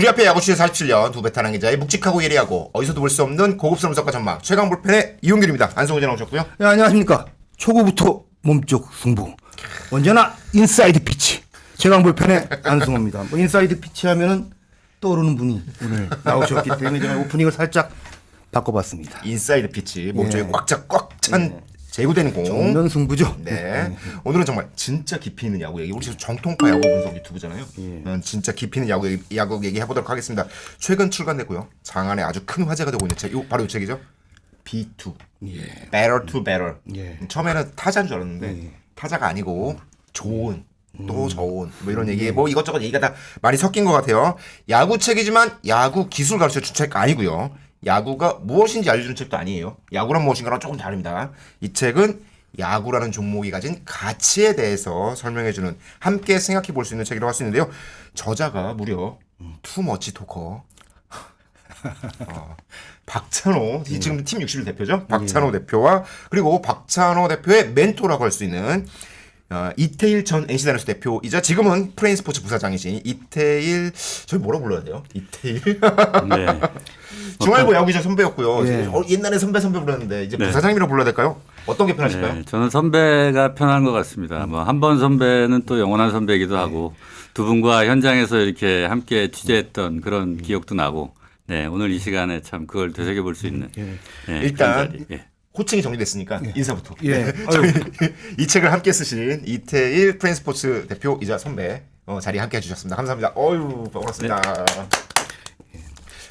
우리 앞에 야구 취재 47년 두 베테랑 기자의 묵직하고 예리하고 어디서도 볼 수 없는 고급스러운 석과 전망 최강 불펜의 이용균입니다. 안성호 기자 나오셨고요. 네, 안녕하십니까. 초구부터 몸쪽 승부. 언제나 인사이드 피치. 최강 불펜의 안승호입니다. 뭐 인사이드 피치 하면은 떠오르는 분이 오늘 나오셨기 때문에 제가 오프닝을 살짝 바꿔봤습니다. 인사이드 피치 몸쪽에 예. 꽉 찬 제구되는 공. 정면 승부죠. 네. 오늘은 정말 진짜 깊이 있는 야구 얘기. 우리 지금 정통파 야구 분석 유튜브잖아요. 진짜 깊이 있는 야구 얘기 해보도록 하겠습니다. 최근 출간됐고요. 장안에 아주 큰 화제가 되고 있는 책. 바로 이 책이죠. B2. Better to Better. 예. 처음에는 타자인 줄 알았는데 타자가 아니고 좋은. 또 좋은 뭐 이런 얘기 뭐 이것저것 얘기가 다 많이 섞인 것 같아요. 야구 책이지만 야구 기술 가르쳐 준 책 아니고요. 야구가 무엇인지 알려주는 책도 아니에요. 야구란 무엇인가랑 조금 다릅니다. 이 책은 야구라는 종목이 가진 가치에 대해서 설명해주는 함께 생각해 볼 수 있는 책이라고 할 수 있는데요. 저자가 무려 투머치 토커 박찬호 지금 팀 60일 대표죠. 박찬호 대표와 그리고 박찬호 대표의 멘토라고 할 수 있는 이태일 전 NC 다이노스 대표이자 지금은 프레인스포츠 부사장이신 이태일 저희 뭐라 불러야 돼요? 이태일 네. 중앙일보 야구기자 선배였고요. 네. 옛날에 선배 불렀는데 이제 네. 부사장님이라고 불러야 될까요? 어떤 게 편하실까요? 네, 저는 선배가 편한 것 같습니다. 뭐 한 번 선배는 또 영원한 선배이기도 하고 두 분과 현장에서 이렇게 함께 취재했던 그런 기억도 나고 네, 오늘 이 시간에 참 그걸 되새겨 볼 수 있는 네, 일단 그런 자리. 예. 호칭이 정리됐으니까 인사부터. 예. 저희 이 책을 함께 쓰신 이태일 프레인스포츠 대표이자 선배 자리에 함께 해주셨습니다. 감사합니다. 어유 반갑습니다.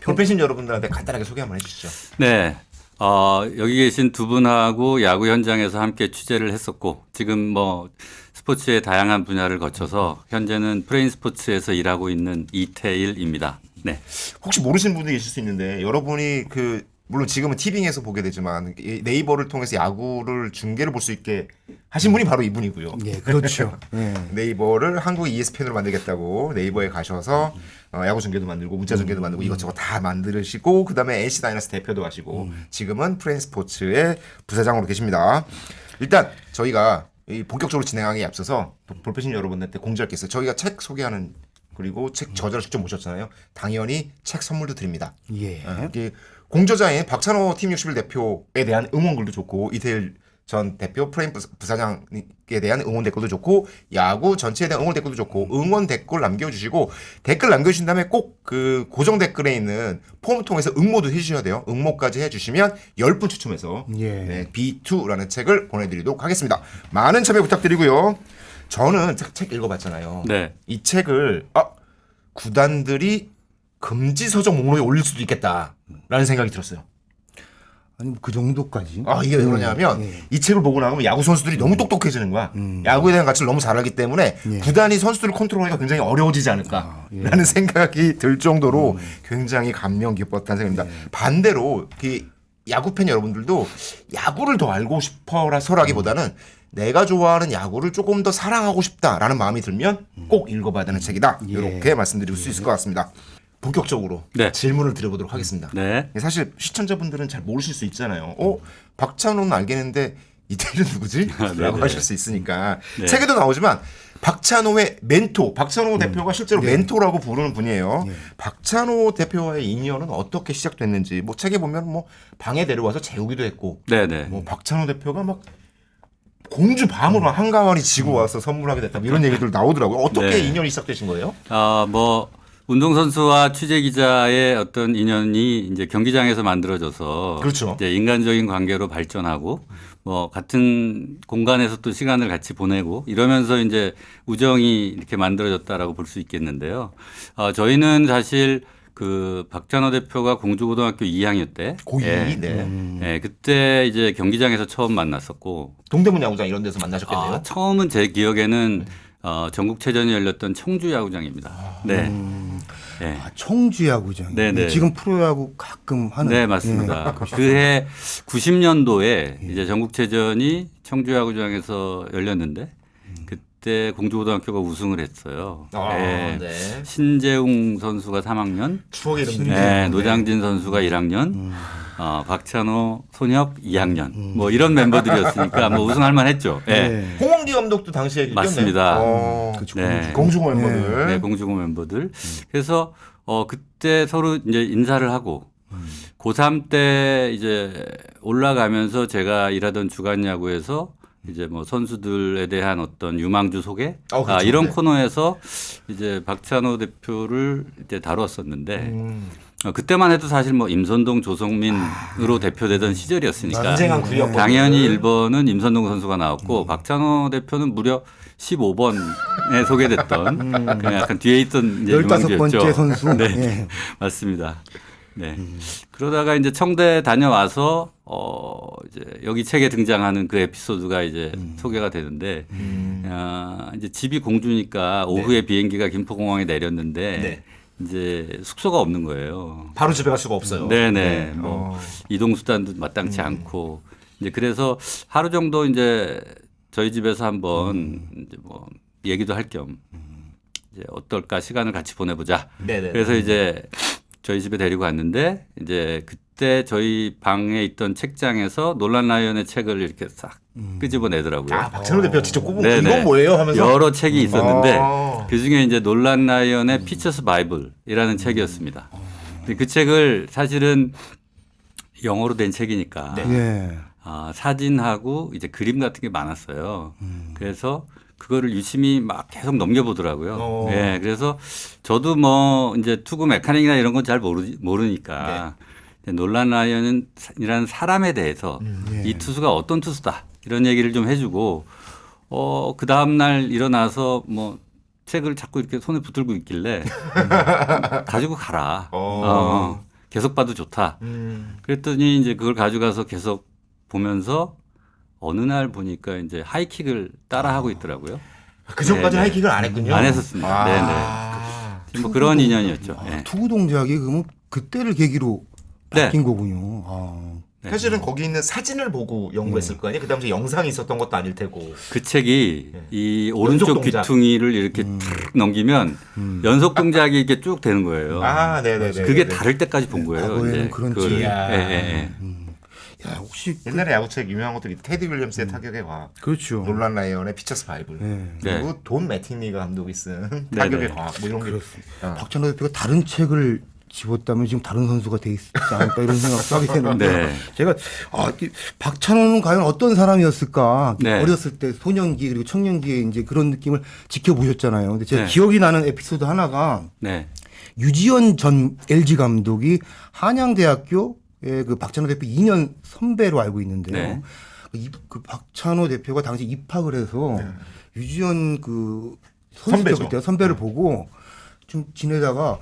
볼펜신 여러분들한테 간단하게 소개 한번 해주시죠. 네. 여기 계신 두 분하고 야구 현장에서 함께 취재를 했었고 지금 뭐 스포츠의 다양한 분야를 거쳐서 현재는 프레인 스포츠에서 일하고 있는 이태일입니다. 네. 혹시 모르시는 분들이 계실 수 있는데 여러분이 물론 지금은 티빙에서 보게 되지만 네이버를 통해서 야구를 중계를 볼 수 있게 하신 분이 바로 이분이고요. 예, 그렇죠. 예. 네이버를 한국 ESPN으로 만들겠다고 네이버에 가셔서 야구 중계도 만들고 문자 중계도 만들고 이것저것 다 만드시고 그다음에 NC 다이너스 대표도 하시고 지금은 프레인 스포츠의 부사장으로 계십니다. 일단 저희가 본격적으로 진행하기에 앞서서 볼펜신 여러분들한테 공지할 게 있어요. 저희가 책 소개하는 그리고 책 저자를 직접 모셨잖아요. 당연히 책 선물도 드립니다. 예. 이게 공저자인 박찬호 팀 61 대표에 대한 응원글도 좋고 이태일 전 대표 프레임 부사장에 대한 응원 댓글도 좋고 야구 전체에 대한 응원 댓글도 좋고 응원 댓글 남겨주시고 댓글 남겨주신 다음에 꼭 그 고정 댓글에 있는 폼 통해서 응모도 해주셔야 돼요. 응모까지 해주시면 10분 추첨해서 예. 네, B2라는 책을 보내드리도록 하겠습니다. 많은 참여 부탁드리고요. 저는 책 읽어봤잖아요. 네. 이 책을 구단들이 금지 서적 목록에 올릴 수도 있겠다라는 생각이 들었어요. 아니 그 정도까지. 이게 왜 그러냐면 이 책을 보고 나면 야구 선수들이 너무 똑똑해지는 거야. 야구에 대한 가치를 너무 잘 알기 때문에 구단이 선수들을 컨트롤하기가 굉장히 어려워지지 않을까라는 생각이 들 정도로 굉장히 감명 깊었다는 생각입니다. 반대로 야구 팬 여러분들도 야구를 더 알고 싶어서라기보다는 내가 좋아하는 야구를 조금 더 사랑하고 싶다라는 마음이 들면 꼭 읽어봐야 되는 책이다. 이렇게 말씀드릴 수 있을 것 같습니다. 본격적으로 네. 질문을 드려보도록 하겠습니다. 네. 사실 시청자분들은 잘 모르실 수 있잖아요. 박찬호는 알겠는데 이태일은 누구지? 라고 하실 수 있으니까 네. 책에도 나오지만 박찬호의 멘토, 박찬호 대표가 실제로 멘토라고 부르는 분이에요. 박찬호 대표와의 인연은 어떻게 시작됐는지 뭐 책에 보면 뭐 방에 데려와서 재우기도 했고 네네. 뭐 박찬호 대표가 막 공주 밤으로 한가와리 지고 와서 선물하게 됐다 이런 얘기들 나오더라고요. 어떻게 네. 인연이 시작되신 거예요? 뭐 운동선수와 취재 기자의 어떤 인연이 이제 경기장에서 만들어져서 그렇죠. 이제 인간적인 관계로 발전하고 뭐 같은 공간에서 또 시간을 같이 보내고 이러면서 이제 우정이 이렇게 만들어졌다라고 볼 수 있겠는데요. 저희는 사실 그 박찬호 대표가 공주고등학교 2학년 때 고2 예, 네. 예, 그때 이제 경기장에서 처음 만났었고 동대문 야구장 이런 데서 만나셨겠네요. 처음은 제 기억에는 전국체전이 열렸던 청주 야구장입니다. 네. 네. 청주 야구장. 네네. 지금 프로야구 가끔 하는. 네, 맞습니다. 그해 90년도에 이제 전국체전이 청주 야구장에서 열렸는데 그때 공주고등학교가 우승을 했어요. 네. 네. 신재웅 선수가 3학년, 추억의 이름들이. 네, 노장진 선수가 1학년, 박찬호, 손혁 2학년, 뭐 이런 멤버들이었으니까 뭐 우승할 만했죠. 네. 홍원기 감독도 당시에 맞습니다. 그렇죠. 네. 공주고 멤버들. 네, 공주고 멤버들. 그래서 그때 서로 이제 인사를 하고 고3 때 이제 올라가면서 제가 일하던 주간 야구에서 이제 뭐 선수들에 대한 어떤 유망주 소개 그렇죠. 이런 네. 코너에서 이제 박찬호 대표를 이제 다뤘었는데 그때만 해도 사실 뭐 임선동, 조성민으로 대표되던 시절이었으니까 전쟁한 구였거든요. 당연히 1번은 임선동 선수가 나왔고 박찬호 대표는 무려 15번에 소개됐던 그냥 약간 뒤에 있던 이제 15번째 유망주였죠. 선수. 네, 예. 맞습니다. 네. 그러다가 이제 청대 다녀와서 이제 여기 책에 등장하는 그 에피소드가 이제 소개가 되는데 이제 집이 공주니까 오후에 비행기가 김포공항에 내렸는데 네. 이제 숙소가 없는 거예요. 바로 집에 갈 수가 없어요. 네네. 뭐 이동 수단도 마땅치 않고 이제 그래서 하루 정도 이제 저희 집에서 한번 이제 뭐 얘기도 할 겸 이제 어떨까 시간을 같이 보내보자. 네네. 그래서 이제 저희 집에 데리고 갔는데 이제 그때 저희 방에 있던 책장에서 놀란 라이언의 책을 이렇게 싹 끄집어내더라고요. 박찬호 대표 직접 꼽은 거 네네. 이건 뭐예요? 하면서 여러 책이 있었는데 아. 그 중에 이제 놀란 라이언의 피처스 바이블이라는 책이었습니다. 근데 그 책을 사실은 영어로 된 책이니까 예. 사진하고 이제 그림 같은 게 많았어요. 그래서 그거를 유심히 막 계속 넘겨보더라고요. 예, 그래서 저도 뭐 이제 투구 메카닉이나 이런 건 잘 모르니까 놀란 라이언이라는 사람에 대해서 이 투수가 어떤 투수다 이런 얘기를 좀 해주고 그 다음 날 일어나서 뭐 책을 자꾸 이렇게 손에 붙들고 있길래 가지고 가라. 계속 봐도 좋다. 그랬더니 이제 그걸 가져가서 계속 보면서 어느 날 보니까 이제 하이킥을 따라하고 있더라고요. 그 전까지 네네. 하이킥을 안 했군요. 안 했었습니다. 네네. 뭐 그런 인연이었죠. 네. 투구 동작이 그러면 그때를 계기로 네. 바뀐 거군요. 아. 네. 사실은 거기 있는 사진을 보고 연구했을 거 아니에요. 그 당시 영상이 있었던 것도 아닐 테고. 그 책이 이 연속 오른쪽 동작. 귀퉁이를 이렇게 탁 넘기면 연속 동작이 이렇게 쭉 되는 거예요. 네네네. 그게 다를 때까지 본 거예요. 과거에는 이제 그런 그거를. 이야. 예, 예, 예. 야, 혹시 옛날에 야구책 유명한 것들이 테디 윌리엄스의 타격의 과학, 그렇죠. 놀란 라이언의 피처스 바이블, 네. 그리고 돈 매티니가 감독이 쓴 네, 타격의 네. 과학 뭐 이런 게 박찬호 대표가 다른 책을 집었다면 지금 다른 선수가 돼 있지 않을까 이런 생각도 하게 되는데 네. 제가 박찬호는 과연 어떤 사람이었을까 네. 어렸을 때 소년기 그리고 청년기에 이제 그런 느낌을 지켜보셨잖아요. 근데 제가 네. 기억이 나는 에피소드 하나가 네. 유지현 전 LG 감독이 한양대학교의 그 박찬호 대표 2년 선배로 알고 있는데요. 네. 그 박찬호 대표가 당시 입학을 해서 유지현 그 선배죠. 선수 때 선배를 보고 좀 지내다가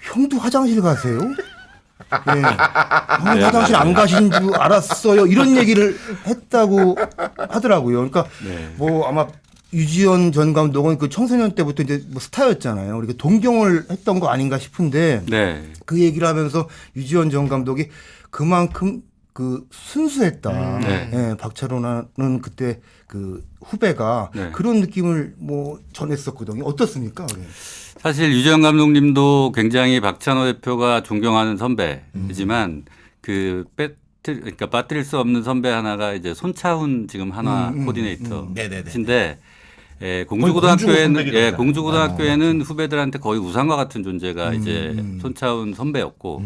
형도 화장실 가세요? 네. 형 화장실 안 가신 줄 알았어요. 이런 얘기를 했다고 하더라고요. 그러니까 네. 뭐 아마 유지현 전 감독은 그 청소년 때부터 이제 뭐 스타였잖아요. 그러니까 동경을 했던 거 아닌가 싶은데 네. 그 얘기를 하면서 유지현 전 감독이 그만큼 그 순수했다. 네. 예, 박찬호는 그때 그 후배가 네. 그런 느낌을 뭐 전했었거든요. 어떻습니까? 그게? 사실 유지현 감독님도 굉장히 박찬호 대표가 존경하는 선배이지만 그 그러니까 빠뜨릴 수 없는 선배 하나가 이제 손차훈 지금 한화 코디네이터신데 공주고등학교에는 선배기도 하잖아요. 공주고등학교에는 후배들한테 거의 우상과 같은 존재가 이제 손차훈 선배였고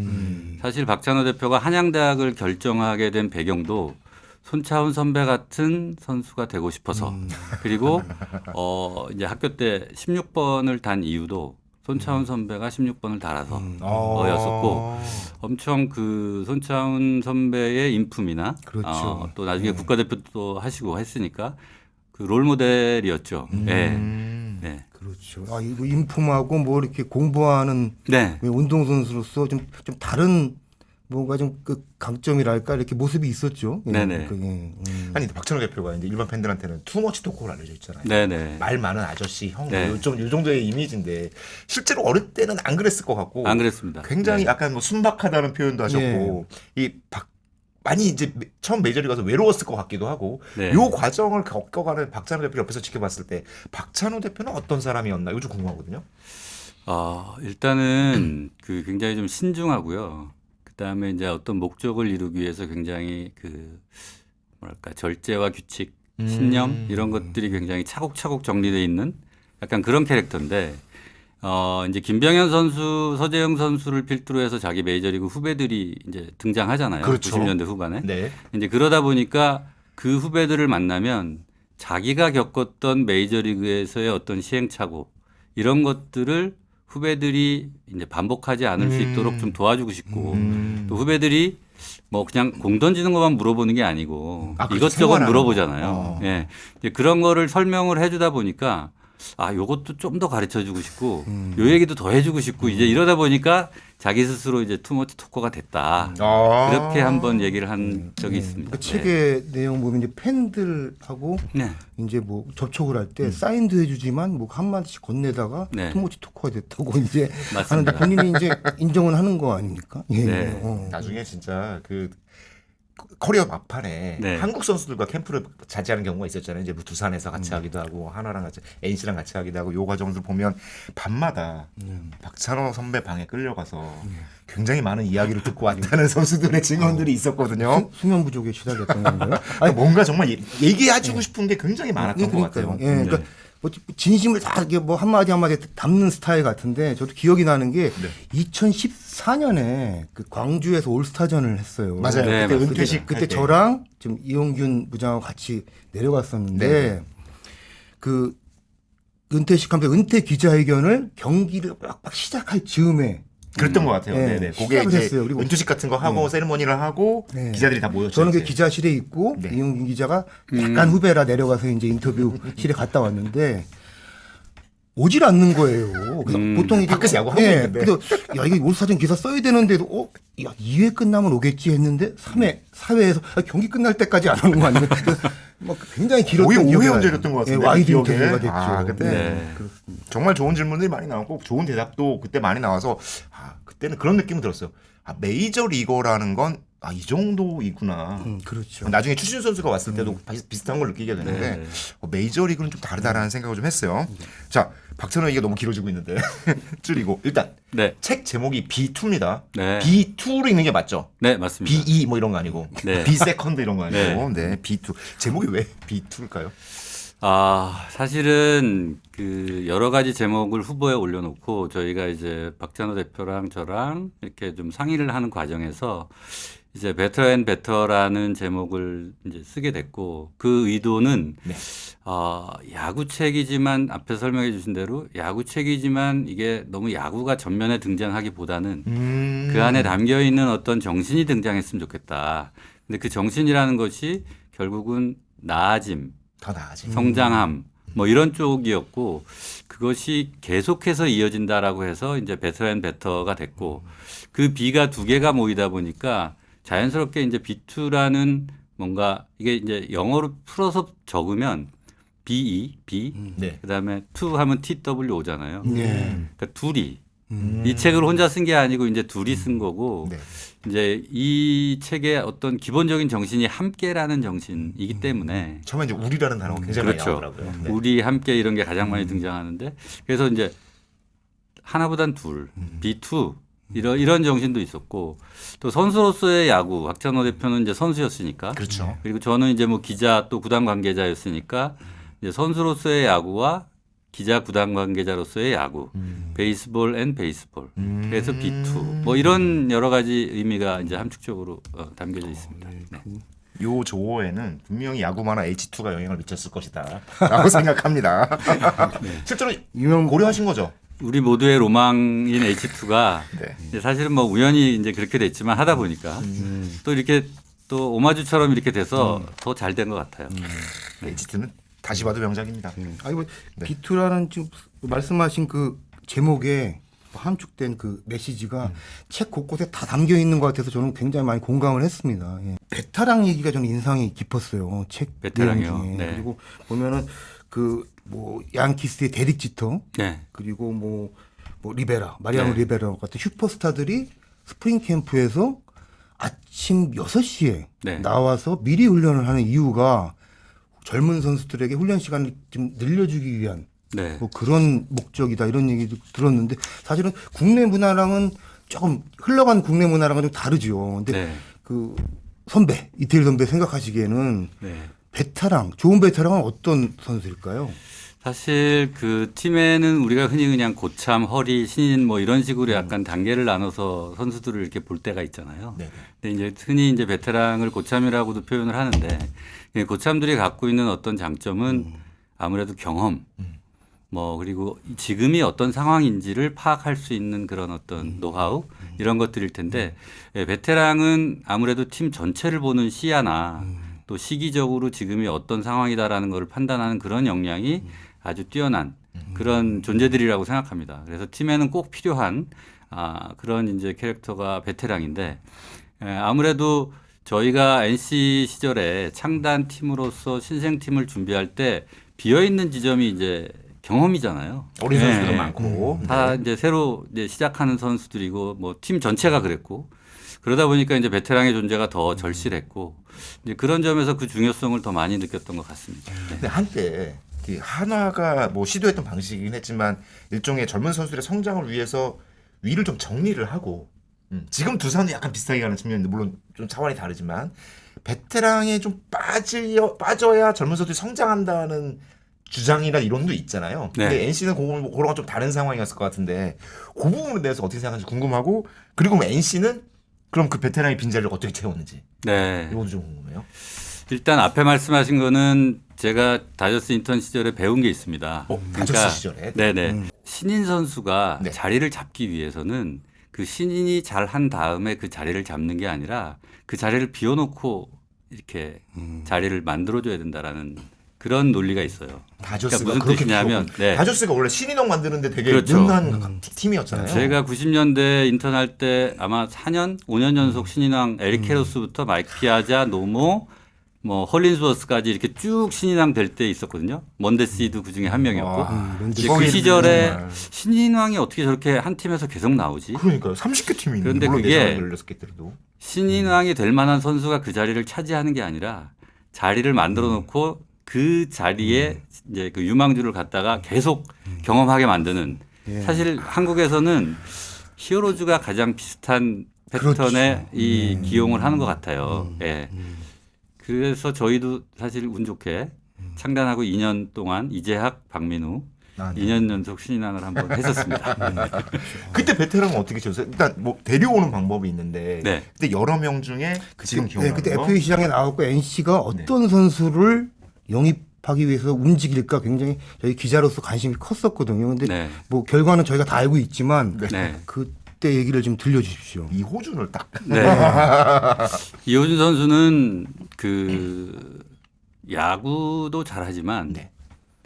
사실 박찬호 대표가 한양대학을 결정하게 된 배경도 손차훈 선배 같은 선수가 되고 싶어서 그리고 이제 학교 때 16번을 단 이유도 손차훈 선배가 16번을 달아서 였었고 엄청 그 손차훈 선배의 인품이나 그렇죠. 또 나중에 국가대표도 하시고 했으니까 그 롤모델이었죠. 네. 네. 그렇죠. 이거 인품하고 뭐 이렇게 공부하는 네. 운동선수로서 좀 다른 뭔가 좀 그 강점이랄까 이렇게 모습이 있었죠. 예, 네네. 아니 박찬호 대표가 이제 일반 팬들한테는 투머치 토크로 알려져 있잖아요. 네네. 말 많은 아저씨 형 네. 요 정도의 이미지인데 실제로 어릴 때는 안 그랬을 것 같고 안 그랬습니다. 굉장히 네. 약간 뭐 순박하다는 표현도 하셨고 많이 이제 처음 메이저리 가서 외로웠을 것 같기도 하고 네. 요 과정을 겪어가는 박찬호 대표 옆에서 지켜봤을 때 박찬호 대표는 어떤 사람이었나 요즘 궁금하거든요. 일단은 그 굉장히 좀 신중하고요. 그다음에 이제 어떤 목적을 이루기 위해서 굉장히 그 뭐랄까 절제와 규칙, 신념 이런 것들이 굉장히 차곡차곡 정리되어 있는 약간 그런 캐릭터인데 이제 김병현 선수, 서재영 선수를 필두로 해서 자기 메이저리그 후배들이 이제 등장하잖아요. 그렇죠. 90년대 후반에. 네. 이제 그러다 보니까 그 후배들을 만나면 자기가 겪었던 메이저리그에서의 어떤 시행착오 이런 것들을 후배들이 이제 반복하지 않을 수 있도록 좀 도와주고 싶고 또 후배들이 뭐 그냥 공 던지는 것만 물어보는 게 아니고 아, 그렇죠. 이것저것 생활하는 물어보잖아요. 거. 예. 이제 그런 거를 설명을 해주다 보니까 아, 요것도 좀 더 가르쳐 주고 싶고 요 얘기도 더 해주고 싶고 이제 이러다 보니까 자기 스스로 이제 투머치 토커가 됐다. 아. 그렇게 한번 얘기를 한 적이 있습니다. 그 책의 내용 보면 이제 팬들하고 네. 이제 뭐 접촉을 할 때 사인도 해주지만 뭐 한마디씩 건네다가 네. 투모치 토커가 됐다고 이제 맞습니다. 하는데 본인이 이제 인정은 하는 거 아닙니까? 예. 네. 나중에 진짜 그 커리어 막판에 네. 한국 선수들과 캠프를 자제하는 경우가 있었잖아요. 이제 뭐 두산에서 같이 하기도 하고 하나랑 같이 NC랑 같이 하기도 하고 요 과정들 보면 밤마다 박찬호 선배 방에 끌려가서 굉장히 많은 이야기를 듣고 왔다는 선수들의 증언들이 있었거든요. 수면 부족에 시달렸던 건가요? 아니 뭔가 정말 얘기해주고 싶은 게 굉장히 많았던 것 그러니까요. 같아요. 예, 그러니까 뭐 진심을 다 이렇게 뭐 한마디 한마디 담는 스타일 같은데 저도 기억이 나는 게 2014년에 그 광주에서 올스타전을 했어요. 맞아요. 네, 그때 맞습니다. 은퇴식 그때 할 때. 저랑 지금 이용균 부장하고 같이 내려갔었는데 네. 그 은퇴식 하면서 은퇴 기자회견을 경기를 막 시작할 즈음에 그랬던 것 같아요. 네, 네네. 그게 시작을 이제 했어요. 그리고 은퇴식 같은 거 하고 세리머니를 하고 네. 기자들이 다 모였죠. 저는 그 이제. 기자실에 있고 네. 이용균 기자가 약간 후배라 내려가서 이제 인터뷰실에 갔다 왔는데 오질 않는 거예요. 그래서 보통 이게 밖에서 야구하고 있는데. 그래서 야 이게 올스타전 기사 써야 되는데도 야 2회 끝나면 오겠지 했는데 3회 4회에서 경기 끝날 때까지 안 오는 거 아니에요? 막 굉장히 길었던 오해 기억이 언제 나요. 이랬던 것 같은데. 예, 와이드 기억에. 인터뷰가 됐죠. 아, 그때 네. 정말 좋은 질문들이 많이 나왔고 좋은 대답도 그때 많이 나와서 그때는 그런 느낌이 들었어요. 메이저 리거라는 건 이 정도이구나. 그렇죠. 나중에 추신 선수가 왔을 때도 비슷한 걸 느끼게 되는데 네. 메이저 리그는 좀 다르다라는 생각을 좀 했어요. 자, 박찬호 얘기가 너무 길어지고 있는데 줄이고 일단 네. 책 제목이 B2입니다. 네. B2로 읽는 게 맞죠? 네, 맞습니다. B2 뭐 이런 거 아니고 네. B 세컨드 이런 거 아니고 네, B2 제목이 왜 B2일까요? 사실은 그 여러 가지 제목을 후보에 올려놓고 저희가 이제 박찬호 대표랑 저랑 이렇게 좀 상의를 하는 과정에서 이제 베터 앤 베터라는 제목을 이제 쓰게 됐고 그 의도는 네. 야구책이지만 앞에 설명해 주신 대로 야구책이지만 이게 너무 야구가 전면에 등장하기보다는 그 안에 담겨 있는 어떤 정신이 등장했으면 좋겠다. 근데 그 정신이라는 것이 결국은 나아짐, 더 나아지. 성장함 뭐 이런 쪽이었고 그것이 계속해서 이어진다라고 해서 이제 베터 앤 베터가 됐고 그 B가 두 개가 모이다 보니까 자연스럽게 이제 B2라는 뭔가 이게 이제 영어로 풀어서 적으면 BE, B, 네. 그다음에 to 하면 TW 오잖아요. 네. 그러니까 둘이 이 책을 혼자 쓴 게 아니고 이제 둘이 쓴 거고 네. 이제 이 책의 어떤 기본적인 정신이 함께라는 정신이기 때문에 처음에 이제 우리라는 단어가 굉장히 그렇죠. 많이 나오더라고요. 네. 우리 함께 이런 게 가장 많이 등장하는데 그래서 이제 하나보단 둘, B2 이런 정신도 있었고 또 선수로서의 야구 박찬호 대표는 이제 선수였으니까 그렇죠. 그리고 저는 이제 뭐 기자 또 구단 관계자였으니까 이제 선수로서의 야구와 기자 구단 관계자로서의 야구 베이스볼 앤 베이스볼 그래서 B2 뭐 이런 여러 가지 의미가 이제 함축적으로 담겨져 있습니다. 네. 요 조어에는 분명히 야구 만화 H2가 영향을 미쳤을 것이다라고 생각합니다. 실제로 고려하신 거죠? 우리 모두의 로망인 H2가 네. 사실은 뭐 우연히 이제 그렇게 됐지만 하다 보니까 또 이렇게 또 오마주처럼 이렇게 돼서 더 잘 된 것 같아요. H2는 다시 봐도 명작입니다. 아니 뭐 B2라는 지금 말씀하신 그 제목에 함축된 그 메시지가 책 곳곳에 다 담겨 있는 것 같아서 저는 굉장히 많이 공감을 했습니다. 예. 베테랑 얘기가 저는 인상이 깊었어요. 책 베테랑이요. 내용 중에. 네. 그리고 보면은 그 뭐 양키스의 데릭 지터 네. 그리고 뭐 리베라 마리아노 네. 리베라 같은 슈퍼스타들이 스프링 캠프에서 아침 6시에 네. 나와서 미리 훈련을 하는 이유가 젊은 선수들에게 훈련 시간을 좀 늘려주기 위한 네. 뭐 그런 목적이다 이런 얘기도 들었는데 사실은 국내 문화랑은 조금 흘러간 국내 문화랑은 좀 다르죠. 근데 네. 그 선배 이태일 선배 생각하시기에는 네. 베테랑 좋은 베테랑은 어떤 선수일까요? 사실 그 팀에는 우리가 흔히 그냥 고참, 허리, 신인 뭐 이런 식으로 약간 단계를 나눠서 선수들을 이렇게 볼 때가 있잖아요. 네. 근데 이제 흔히 이제 베테랑을 고참이라고도 표현을 하는데 고참들이 갖고 있는 어떤 장점은 아무래도 경험, 뭐 그리고 지금이 어떤 상황인지를 파악할 수 있는 그런 어떤 노하우 이런 것들일 텐데 베테랑은 아무래도 팀 전체를 보는 시야나 또 시기적으로 지금이 어떤 상황이다라는 것을 판단하는 그런 역량이 아주 뛰어난 그런 존재들이라고 생각합니다. 그래서 팀에는 꼭 필요한 그런 이제 캐릭터가 베테랑인데 아무래도 저희가 NC 시절에 창단 팀으로서 신생 팀을 준비할 때 비어 있는 지점이 이제 경험이잖아요. 어린 선수들도 네. 많고 다 이제 새로 이제 시작하는 선수들이고 뭐 팀 전체가 그랬고 그러다 보니까 이제 베테랑의 존재가 더 절실했고 이제 그런 점에서 그 중요성을 더 많이 느꼈던 것 같습니다. 네. 근데 한때 이 한화가 뭐 시도했던 방식이긴 했지만 일종의 젊은 선수들의 성장을 위해서 위를 좀 정리를 하고 지금 두산은 약간 비슷하게 가는 측면인데 물론 좀 차원이 다르지만 베테랑에 좀 빠져야 젊은 선수들이 성장한다는 주장이나 이론도 있잖아요. 네. 근데 NC는 그런 건 좀 다른 상황이었을 것 같은데 그 부분에 대해서 어떻게 생각하는지 궁금하고 그리고 NC는 그럼 그 베테랑의 빈자리를 어떻게 채웠는지 네. 이것도 좀 궁금해요. 일단 앞에 말씀하신 거는 제가 다저스 인턴 시절에 배운 게 있습니다. 다저스 시절에? 네네. 신인 선수가 네. 자리를 잡기 위해서는 그 신인이 잘한 다음에 그 자리를 잡는 게 아니라 그 자리를 비워놓고 이렇게 자리를 만들어줘야 된다라는 그런 논리가 있어요. 다저스가 그러니까 무슨 그렇게 뜻이냐면 네. 다저스가 원래 신인왕 만드는데 되게 그렇죠. 능한 팀이었잖아요. 제가 90년대 인턴할 때 아마 4년, 5년 연속 신인왕 에릭 캐로스부터 마이크 피아자, 노모, 뭐 헐린스워스까지 이렇게 쭉 신인왕 될 때 있었거든요. 먼데시도 그 중에 한 명이었고 이제 그 거기 시절에 정말. 신인왕이 어떻게 저렇게 한 팀에서 계속 나오지? 그러니까요. 30개 팀이 그런데 있는데 그게 16개 때도 신인왕이 될 만한 선수가 그 자리를 차지하는 게 아니라 자리를 만들어 놓고 그 자리에 이제 그 유망주를 갖다가 계속 경험하게 만드는 사실 한국에서는 히어로즈가 가장 비슷한 패턴의 이 기용을 하는 것 같아요. 예. 그래서 저희도 사실 운 좋게 창단하고 2년 동안 이재학, 박민우 2년 연속 신인왕을 한번 했었습니다. 그때 베테랑은 어떻게 쳤어요? 일단 뭐 데려오는 방법이 있는데 네. 그때 여러 명 중에 지금 기억나는 그때 거? FA 시장에 나왔고 NC가 어떤 선수를 영입하기 위해서 움직일까 굉장히 저희 기자로서 관심이 컸었거든요. 근데 네. 뭐 결과는 저희가 다 알고 있지만 네. 그때 얘기를 좀 들려주십시오. 이호준을 딱 네. 이호준 선수는 그 야구도 잘하지만 네.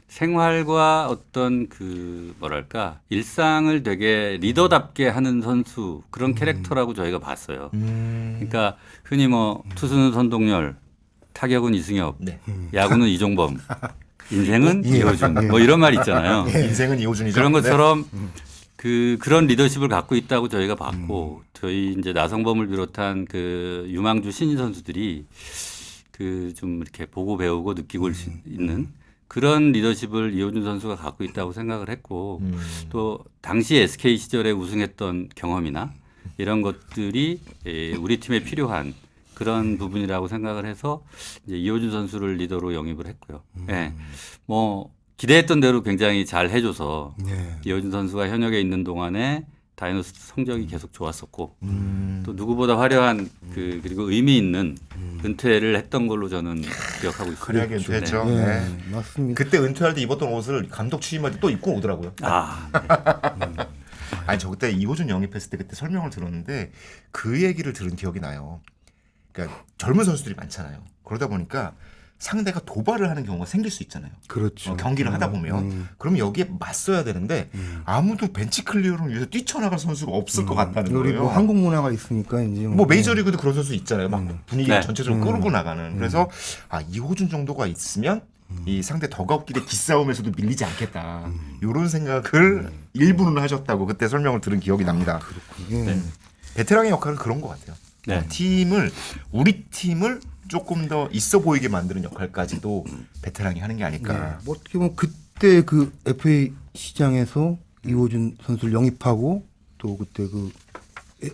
생활과 어떤 그 뭐랄까 일상을 되게 리더답게 하는 선수 그런 캐릭터라고 저희가 봤어요. 그러니까 흔히 뭐 투수는 선동열, 타격은 이승엽, 네. 야구는 이종범, 인생은 이호준 뭐 이런 말 있잖아요. 인생은 이호준이죠. 그런 네. 것처럼 그런 리더십을 갖고 있다고 저희가 봤고 저희 이제 나성범을 비롯한 그 유망주 신인 선수들이 그 좀 이렇게 보고 배우고 느끼고 있는 그런 리더십을 이호준 선수가 갖고 있다고 생각을 했고 또 당시 SK 시절에 우승했던 경험이나 이런 것들이 우리 팀에 필요한 그런 부분이라고 생각을 해서 이제 이호준 선수를 리더로 영입을 했고요. 네. 뭐 기대했던 대로 굉장히 잘 해줘서 이호준 선수가 현역에 있는 동안에 다이노스 성적이 계속 좋았었고 또 누구보다 화려한 그리고 의미 있는 은퇴를 했던 걸로 저는 기억하고 있습니다. 그래야게 은퇴했죠. 네, 네. 맞습니다. 그때 은퇴할 때 입었던 옷을 감독 취임할 때 또 입고 오더라고요. 아니 저 그때 이호준 영입했을 때 그때 설명을 들었는데 그 얘기를 들은 기억이 나요. 그러니까 젊은 선수들이 많잖아요. 그러다 보니까 상대가 도발을 하는 경우가 생길 수 있잖아요. 그렇죠. 경기를 하다 보면 그럼 여기에 맞서야 되는데 아무도 벤치 클리어를 위해서 뛰쳐나갈 선수가 없을 것 같다는 우리 거예요. 뭐 한국 문화가 있으니까 이제 뭐 메이저리그도 그런 선수 있잖아요. 막 분위기를 네. 전체적으로 끌고 나가는. 그래서 이호준 정도가 있으면 이 상대 더가웃길의 기싸움에서도 밀리지 않겠다. 이런 생각을 일부는 하셨다고 그때 설명을 들은 기억이 납니다. 네. 베테랑의 역할은 그런 것 같아요. 네. 우리 팀을 조금 더 있어 보이게 만드는 역할까지도 베테랑이 하는 게 아닐까. 뭐 어떻게 보면 그때 그 FA 시장에서 이호준 선수를 영입하고 또 그때 그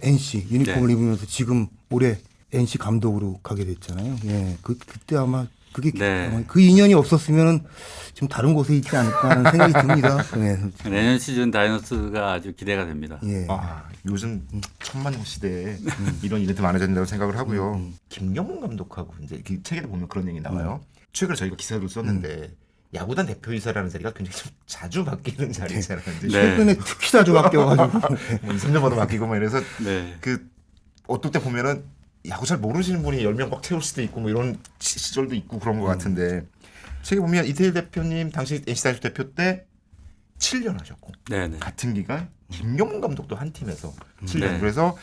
NC 유니폼을 네. 입으면서 지금 올해 NC 감독으로 가게 됐잖아요. 예, 그때 아마 그게 네. 그 인연이 없었으면은 지금 다른 곳에 있지 않을까 하는 생각이 듭니다. 네. 내년 시즌 다이너스가 아주 기대가 됩니다. 예. 아, 요즘 천만 시대에 이런 이벤트 많아졌다고 생각을 하고요. 김경문 감독하고 이제 그 책에도 보면 그런 얘기 나와요. 최근에 저희가 기사도 썼는데 야구단 대표이사라는 자리가 굉장히 좀 자주 바뀌는 자리잖아요. 이제 네. 최근에 특히 자주 바뀌어가지고 뭐 2, 3년마다 바뀌고 막 이래서 네. 그 어떨 때 보면은 야구 잘 모르시는 분이 10명 꽉 채울 수도 있고 뭐 이런 시절도 있고 그런 것 같은데 책에 보면 이태일 대표님 당시 NC 다이노스 대표 때 7년 하셨고 네네. 같은 기간 김경문 감독도 한 팀에서 7년 네. 그래서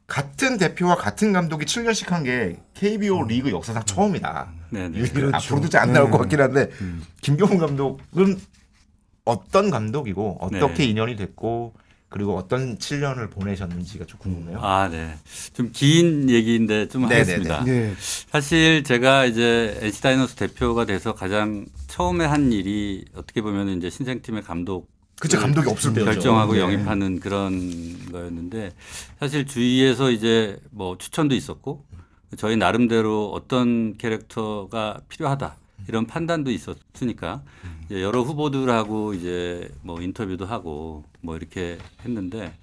같은 대표와 같은 감독이 7년씩 한 게 KBO 리그 역사상 처음이다. 네네. 그렇죠. 앞으로도 잘 안 나올 것 같긴 한데 김경문 감독은 어떤 감독이고 어떻게 네. 인연이 됐고 그리고 어떤 7년을 보내셨는지가 좀 궁금해요. 아, 네. 좀 긴 얘기인데 좀 네네네. 하겠습니다. 네. 사실 제가 이제 NC 다이노스 대표가 돼서 가장 처음에 한 일이 어떻게 보면 이제 신생팀의 감독 그쵸, 감독이 없을 때였죠. 결정하고 네. 영입하는 그런 거였는데 사실 주위에서 이제 뭐 추천도 있었고 저희 나름대로 어떤 캐릭터가 필요하다 이런 판단도 있었으니까 이제 여러 후보들하고 이제 뭐 인터뷰도 하고 뭐 이렇게 했는데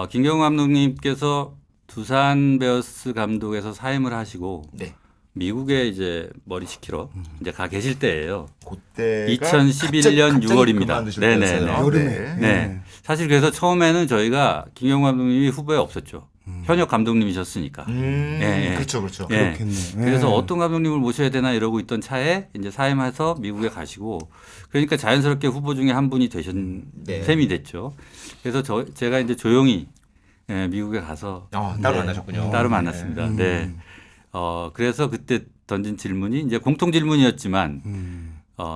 김경호 감독님께서 두산 베어스 감독에서 사임을 하시고 네. 미국에 이제 머리 식히러 이제 가 계실 때예요. 그때가 2011년 갑자기 6월입니다. 그만두실 네네네. 때였어요. 여름에. 네. 네. 사실 그래서 처음에는 저희가 김경호 감독님이 후보에 없었죠. 현역 감독님이셨으니까. 예, 예. 그렇죠, 그렇죠. 예. 그렇겠네. 그래서 예. 어떤 감독님을 모셔야 되나 이러고 있던 차에 이제 사임해서 미국에 가시고 그러니까 자연스럽게 후보 중에 한 분이 되신 네. 셈이 됐죠. 그래서 제가 이제 조용히 미국에 가서 따로 만나셨군요. 따로 네. 만났습니다. 네. 그래서 그때 던진 질문이 이제 공통 질문이었지만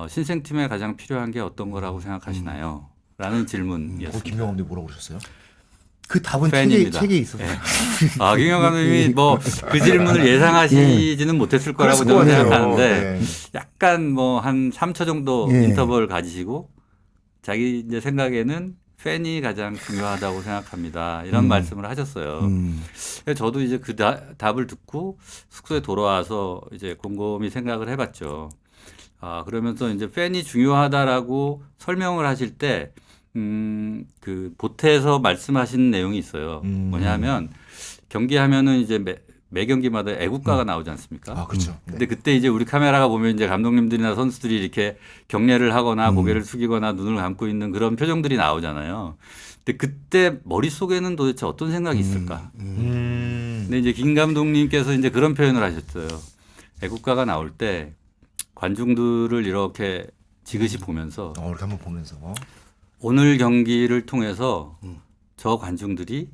신생팀에 가장 필요한 게 어떤 거라고 생각하시나요? 라는 질문이었습니다. 김경호 감독이 뭐라고 그러셨어요? 그 답은 팬입니다. 책에 있었어요. 예. 김경 감독님이 뭐 그 질문을 예상하시지는 못했을 거라고 그랬을 저는 것 같아요. 생각하는데 네. 약간 뭐 한 3초 정도 예. 인터벌 가지시고 자기 이제 생각에는 팬이 가장 중요하다고 생각합니다. 이런 말씀을 하셨어요. 그래서 저도 이제 그 답을 듣고 숙소에 돌아와서 이제 곰곰이 생각을 해봤죠. 그러면서 이제 팬이 중요하다라고 설명을 하실 때 그 보태서 말씀하신 내용이 있어요. 뭐냐면 경기하면은 이제 매 경기마다 애국가가 나오지 않습니까? 아, 그렇죠. 네. 근데 그때 이제 우리 카메라가 보면 이제 감독님들이나 선수들이 이렇게 경례를 하거나 고개를 숙이거나 눈을 감고 있는 그런 표정들이 나오잖아요. 근데 그때 머릿속에는 도대체 어떤 생각이 있을까? 근데 이제 김 감독님께서 이제 그런 표현을 하셨어요. 애국가가 나올 때 관중들을 이렇게 지그시 보면서 이렇게 한번 보면서 오늘 경기를 통해서 저 관중들이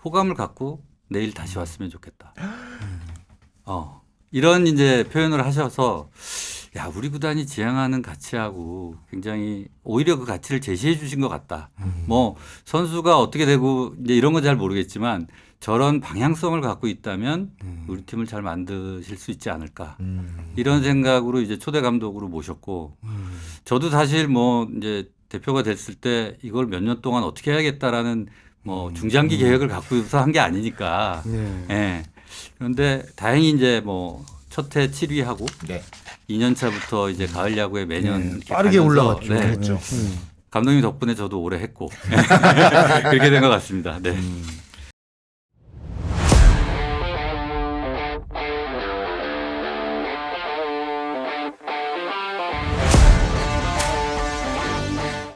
호감을 갖고 내일 다시 왔으면 좋겠다. 이런 이제 표현을 하셔서 야, 우리 구단이 지향하는 가치하고 굉장히 오히려 그 가치를 제시해 주신 것 같다. 뭐 선수가 어떻게 되고 이제 이런 건 잘 모르겠지만 저런 방향성을 갖고 있다면 우리 팀을 잘 만드실 수 있지 않을까. 이런 생각으로 이제 초대 감독으로 모셨고 저도 사실 뭐 이제 대표가 됐을 때 이걸 몇 년 동안 어떻게 해야겠다라는 뭐 중장기 계획을 갖고서 한 게 아니니까. 네. 예. 그런데 다행히 이제 뭐 첫 해 7위하고 네. 2년 차부터 이제 가을 야구에 매년 이렇게 빠르게 가면서 올라갔죠. 네. 그렇죠. 감독님 덕분에 저도 오래 했고 그렇게 된 것 같습니다. 네.